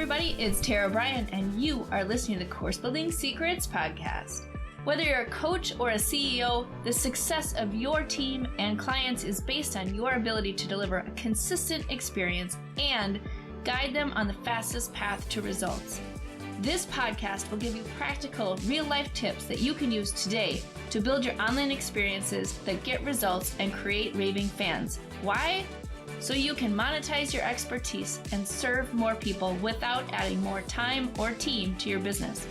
everybody, it's Tara Bryan, and you are listening to the Course Building Secrets podcast. Whether you're a coach or a CEO, the success of your team and clients is based on your ability to deliver a consistent experience and guide them on the fastest path to results. This podcast will give you practical, real-life tips that you can use today to build your online experiences that get results and create raving fans. Why? So you can monetize your expertise and serve more people without adding more time or team to your business.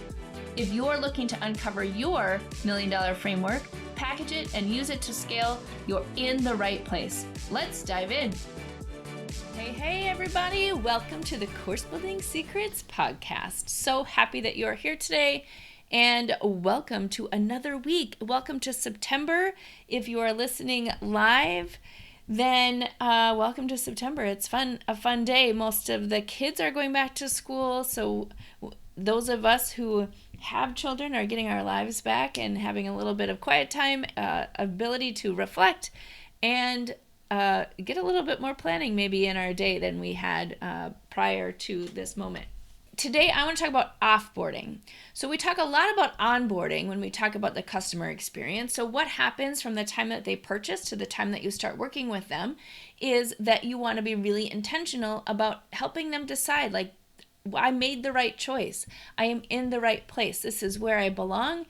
If you're looking to uncover your $1 million framework, package it, and use it to scale, you're in the right place. Let's dive in. Hey, everybody. Welcome to the Course Building Secrets podcast. So happy that you're here today, and welcome to another week. Welcome to September. If you are listening live, then welcome to September. It's a fun day. Most of the kids are going back to school, so those of us who have children are getting our lives back and having a little bit of quiet time, ability to reflect, and get a little bit more planning maybe in our day than we had prior to this moment. Today, I want to talk about offboarding. So we talk a lot about onboarding when we talk about the customer experience. So what happens from the time that they purchase to the time that you start working with them is that you want to be really intentional about helping them decide, like, I made the right choice. I am in the right place. This is where I belong.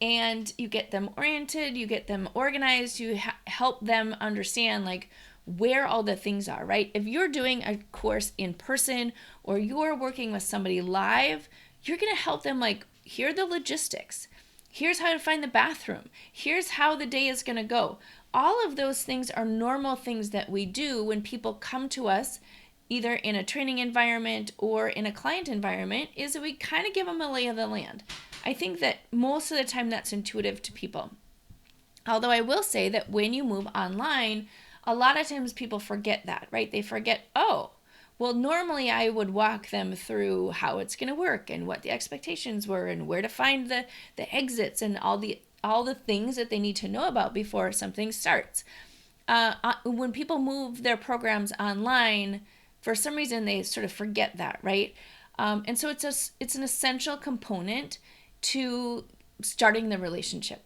And you get them oriented, you get them organized, you help them understand like where all the things are, right? If you're doing a course in person or you're working with somebody live, you're going to help them like, here are the logistics. Here's how to find the bathroom. Here's how the day is going to go. All of those things are normal things that we do when people come to us, either in a training environment or in a client environment, is that we kind of give them a lay of the land. I think that most of the time that's intuitive to people. Although I will say that when you move online, a lot of times people forget that, right? They forget, oh, well, normally I would walk them through how it's going to work and what the expectations were and where to find the exits and all the things that they need to know about before something starts. When people move their programs online, for some reason they sort of forget that, right? And so it's an essential component to starting the relationship.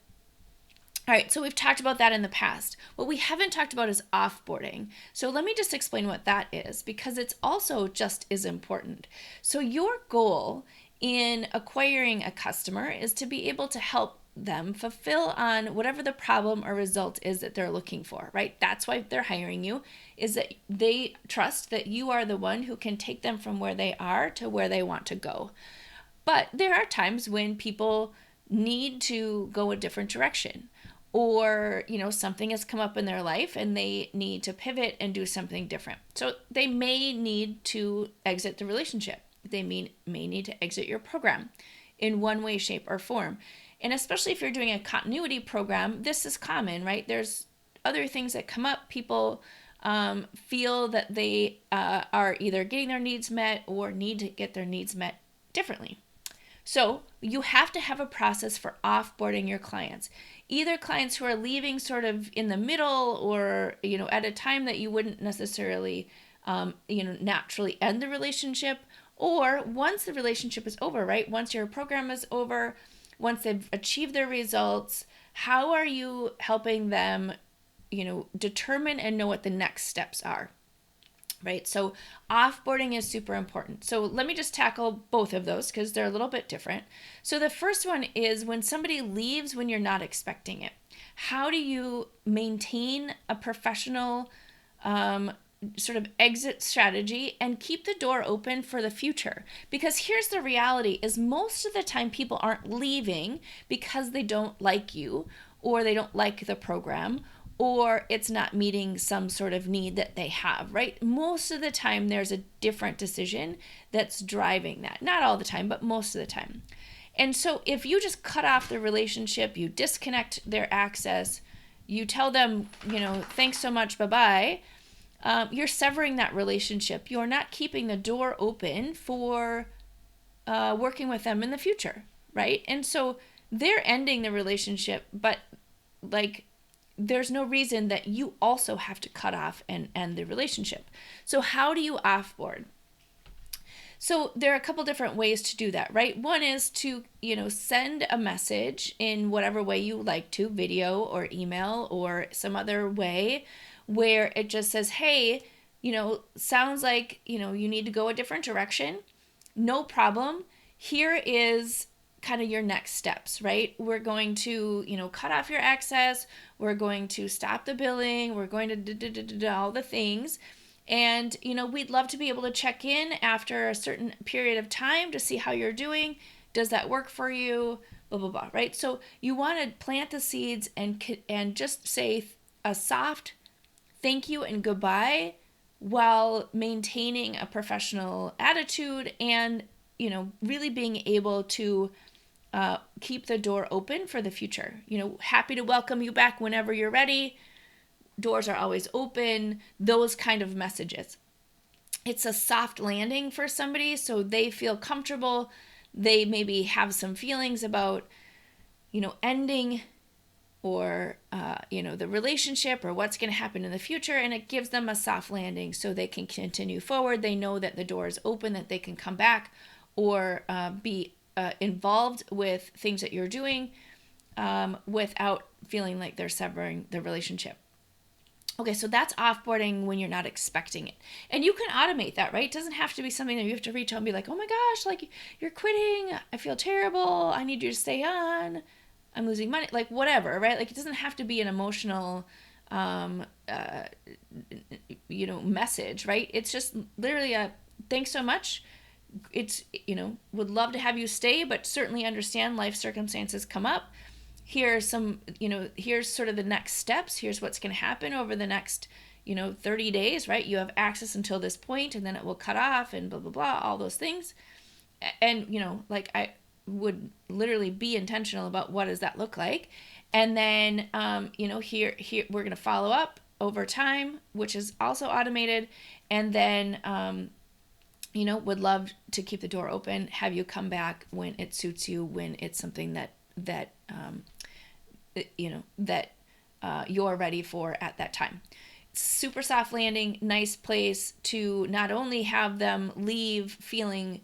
All right, so we've talked about that in the past. What we haven't talked about is offboarding. So let me just explain what that is, because it's also just as important. So your goal in acquiring a customer is to be able to help them fulfill on whatever the problem or result is that they're looking for, right? That's why they're hiring you, is that they trust that you are the one who can take them from where they are to where they want to go. But there are times when people need to go a different direction, or, something has come up in their life and they need to pivot and do something different. So they may need to exit the relationship. They may need to exit your program in one way, shape, or form. And especially if you're doing a continuity program, this is common, right? There's other things that come up. People feel that they are either getting their needs met or need to get their needs met differently. So you have to have a process for offboarding your clients, either clients who are leaving sort of in the middle or, at a time that you wouldn't necessarily, naturally end the relationship, or once the relationship is over, right? Once your program is over, once they've achieved their results, how are you helping them, determine and know what the next steps are? Right? So offboarding is super important. So let me just tackle both of those because they're a little bit different. So the first one is when somebody leaves when you're not expecting it. How do you maintain a professional sort of exit strategy and keep the door open for the future? Because here's the reality is most of the time people aren't leaving because they don't like you or they don't like the program, or it's not meeting some sort of need that they have, right? Most of the time, there's a different decision that's driving that. Not all the time, but most of the time. And so if you just cut off the relationship, you disconnect their access, you tell them, thanks so much, bye-bye, you're severing that relationship. You're not keeping the door open for working with them in the future, right? And so they're ending the relationship, but there's no reason that you also have to cut off and end the relationship. So how do you offboard? So there are a couple different ways to do that, right? One is to, send a message in whatever way you like to, video or email or some other way, where it just says, hey, sounds like, you need to go a different direction. No problem. Here is kind of your next steps, right? We're going to, cut off your access. We're going to stop the billing. We're going to do all the things. And, we'd love to be able to check in after a certain period of time to see how you're doing. Does that work for you? Blah, blah, blah, right? So you want to plant the seeds and just say a soft thank you and goodbye while maintaining a professional attitude and, really being able to keep the door open for the future. Happy to welcome you back whenever you're ready. Doors are always open. Those kind of messages. It's a soft landing for somebody so they feel comfortable. They maybe have some feelings about, ending or, the relationship or what's going to happen in the future. And it gives them a soft landing so they can continue forward. They know that the door is open, that they can come back or be involved with things that you're doing without feeling like they're severing the relationship. Okay, so that's offboarding when you're not expecting it. And you can automate that, right? It doesn't have to be something that you have to reach out and be like, oh my gosh, like you're quitting. I feel terrible. I need you to stay on. I'm losing money. Like whatever, right? Like it doesn't have to be an emotional, message, right? It's just literally a thanks so much. It's, would love to have you stay, but certainly understand life circumstances come up. Here's some, here's sort of the next steps. Here's what's going to happen over the next, 30 days, right? You have access until this point and then it will cut off and blah, blah, blah, all those things. And, I would literally be intentional about what does that look like. And then, here we're going to follow up over time, which is also automated. And then, would love to keep the door open, have you come back when it suits you, when it's something that you're ready for at that time. Super soft landing, nice place to not only have them leave feeling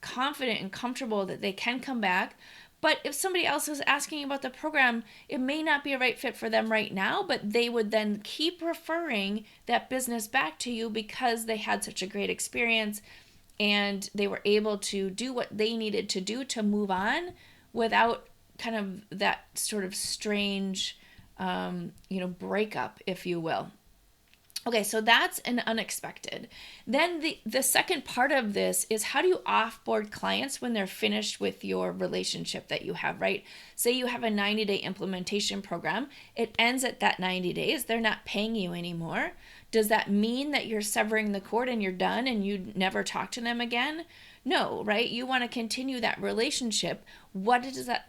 confident and comfortable that they can come back, but if somebody else is asking about the program, it may not be a right fit for them right now, but they would then keep referring that business back to you because they had such a great experience and they were able to do what they needed to do to move on without kind of that sort of strange, breakup, if you will. Okay, so that's an unexpected. Then the second part of this is how do you offboard clients when they're finished with your relationship that you have, right? Say you have a 90-day implementation program. It ends at that 90 days. They're not paying you anymore. Does that mean that you're severing the cord and you're done and you never talk to them again? No, right? You want to continue that relationship. What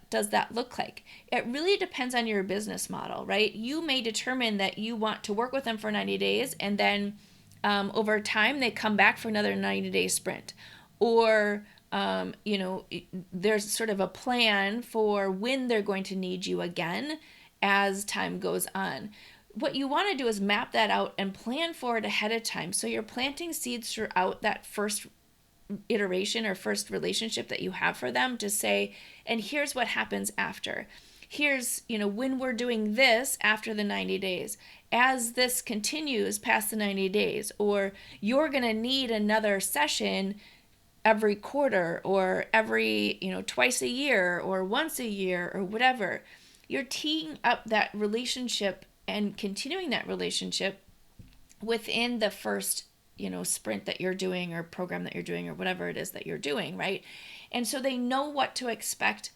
does that look like? It really depends on your business model, right? You may determine that you want to work with them for 90 days and then over time they come back for another 90-day sprint. Or, there's sort of a plan for when they're going to need you again as time goes on. What you want to do is map that out and plan for it ahead of time. So you're planting seeds throughout that first iteration or first relationship that you have for them to say, and here's what happens after. Here's, when we're doing this after the 90 days, as this continues past the 90 days, or you're going to need another session every quarter or every, twice a year or once a year or whatever. You're teeing up that relationship and continuing that relationship within the first sprint that you're doing or program that you're doing or whatever it is that you're doing, right? And so they know what to expect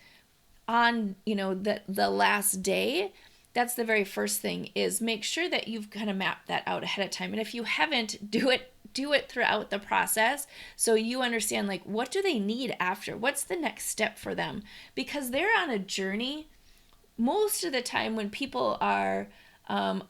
on, the last day. That's the very first thing, is make sure that you've kind of mapped that out ahead of time. And if you haven't, do it throughout the process so you understand, like, what do they need after? What's the next step for them? Because they're on a journey. Most of the time when people are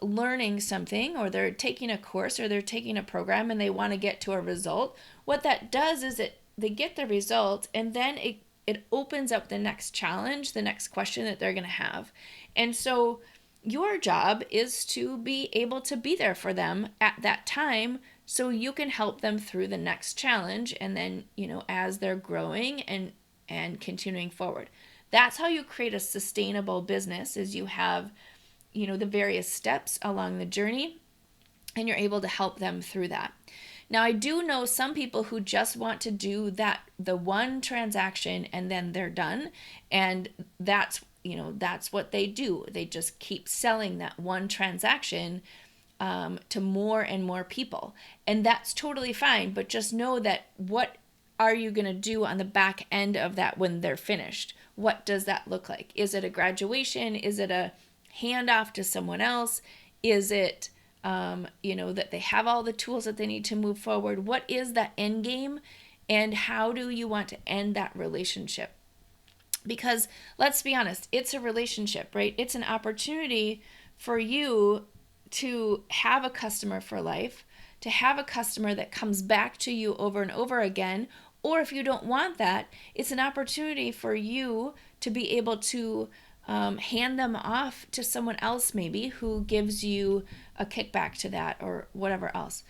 learning something, or they're taking a course, or they're taking a program and they want to get to a result, what that does is they get the result, and then it opens up the next challenge, the next question that they're going to have. And so your job is to be able to be there for them at that time so you can help them through the next challenge, and then, as they're growing and continuing forward. That's how you create a sustainable business, is you have, the various steps along the journey, and you're able to help them through that. Now, I do know some people who just want to do the one transaction and then they're done. And that's what they do. They just keep selling that one transaction to more and more people. And that's totally fine. But just know that, what are you going to do on the back end of that when they're finished? What does that look like? Is it a graduation? Is it a handoff to someone else? Is it that they have all the tools that they need to move forward? What is that end game, and how do you want to end that relationship? Because let's be honest, it's a relationship, right? It's an opportunity for you to have a customer for life, to have a customer that comes back to you over and over again. Or if you don't want that, it's an opportunity for you to be able to hand them off to someone else, maybe, who gives you a kickback to that, or whatever else.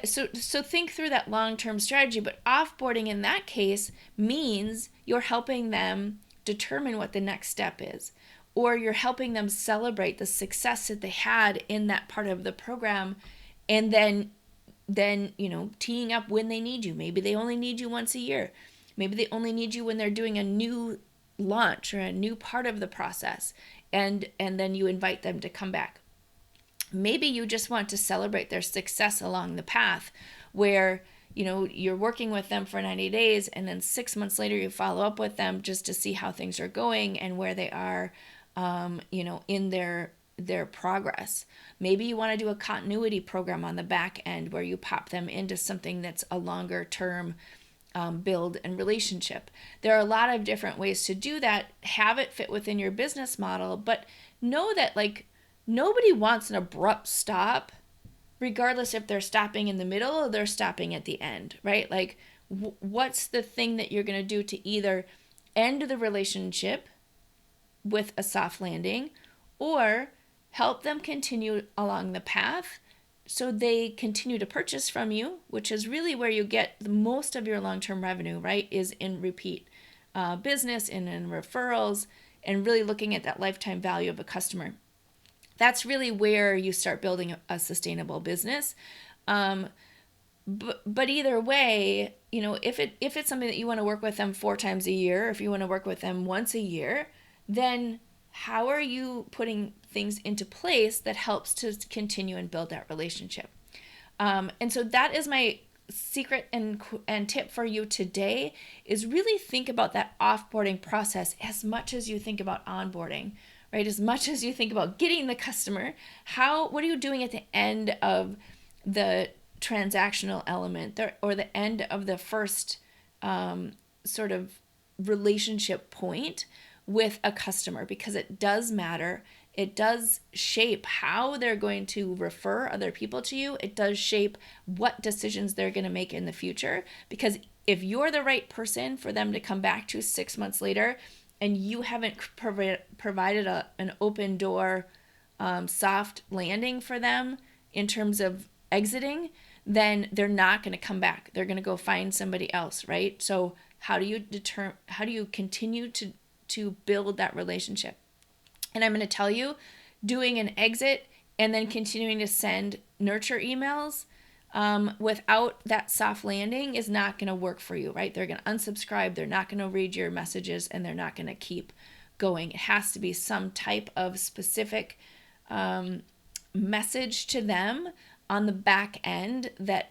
So think through that long-term strategy. But offboarding in that case means you're helping them determine what the next step is, or you're helping them celebrate the success that they had in that part of the program, and then teeing up when they need you. Maybe they only need you once a year. Maybe they only need you when they're doing a new launch or a new part of the process, and then you invite them to come back. Maybe you just want to celebrate their success along the path, where you're working with them for 90 days, and then 6 months later you follow up with them just to see how things are going and where they are in their progress. Maybe you want to do a continuity program on the back end, where you pop them into something that's a longer term build and relationship. There are a lot of different ways to do that. Have it fit within your business model, but know that nobody wants an abrupt stop, regardless if they're stopping in the middle or they're stopping at the end, right? What's the thing that you're going to do to either end the relationship with a soft landing, or help them continue along the path so they continue to purchase from you, which is really where you get the most of your long-term revenue, right? Is in repeat business and in referrals, and really looking at that lifetime value of a customer. That's really where you start building a sustainable business. But either way, if it's something that you want to work with them 4 times a year, if you want to work with them once a year, then how are you putting things into place that helps to continue and build that relationship? And so that is my secret and tip for you today, is really think about that offboarding process as much as you think about onboarding, right? As much as you think about getting the customer, what are you doing at the end of the transactional element, or the end of the first sort of relationship point with a customer? Because it does matter. It does shape how they're going to refer other people to you. It does shape what decisions they're going to make in the future. Because if you're the right person for them to come back to 6 months later, and you haven't provided an open door, soft landing for them in terms of exiting, then they're not going to come back. They're going to go find somebody else, right? So how do you continue to build that relationship? And I'm going to tell you, doing an exit and then continuing to send nurture emails without that soft landing is not going to work for you, right? They're going to unsubscribe. They're not going to read your messages, and they're not going to keep going. It has to be some type of specific message to them on the back end that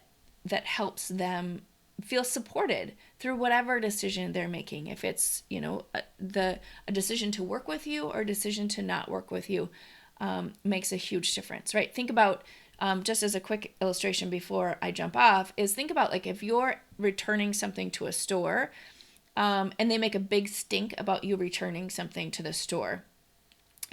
helps them feel supported through whatever decision they're making. If it's, a decision to work with you or a decision to not work with you, makes a huge difference, right? Think about, just as a quick illustration before I jump off, is think about if you're returning something to a store, and they make a big stink about you returning something to the store.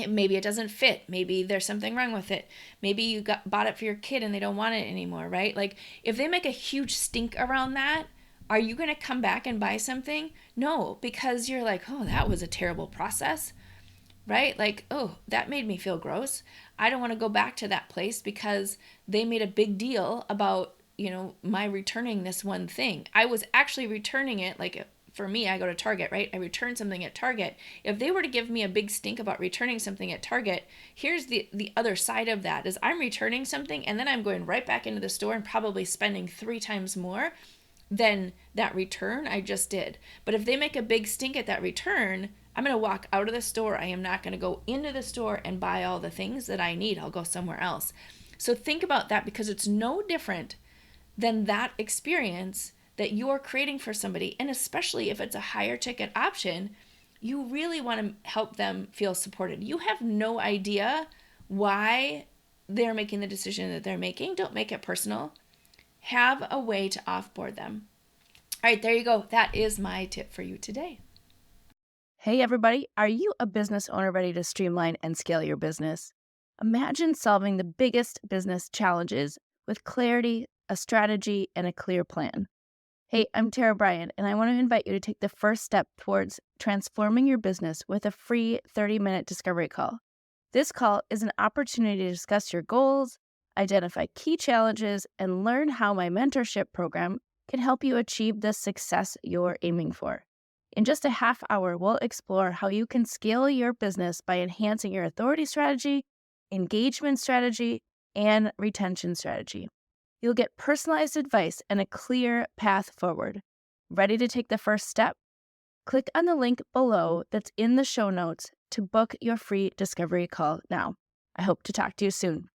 Maybe it doesn't fit. Maybe there's something wrong with it. Maybe you bought it for your kid and they don't want it anymore, right? If they make a huge stink around that, are you going to come back and buy something? No, because you're like, oh, that was a terrible process. right? Like, oh, that made me feel gross. I don't want to go back to that place because they made a big deal about, my returning this one thing. I was actually returning it. Like, for me, I go to Target, right? I return something at Target. If they were to give me a big stink about returning something at Target, here's the other side of that is I'm returning something and then I'm going right back into the store and probably spending 3 times more than that return I just did. But if they make a big stink at that return, I'm going to walk out of the store. I am not going to go into the store and buy all the things that I need. I'll go somewhere else. So think about that, because it's no different than that experience that you're creating for somebody. And especially if it's a higher ticket option, you really want to help them feel supported. You have no idea why they're making the decision that they're making. Don't make it personal. Have a way to offboard them. All right, there you go. That is my tip for you today. Hey everybody, are you a business owner ready to streamline and scale your business? Imagine solving the biggest business challenges with clarity, a strategy, and a clear plan. Hey, I'm Bryan, and I want to invite you to take the first step towards transforming your business with a free 30-minute discovery call. This call is an opportunity to discuss your goals, identify key challenges, and learn how my mentorship program can help you achieve the success you're aiming for. In just a half hour, we'll explore how you can scale your business by enhancing your authority strategy, engagement strategy, and retention strategy. You'll get personalized advice and a clear path forward. Ready to take the first step? Click on the link below that's in the show notes to book your free discovery call now. I hope to talk to you soon.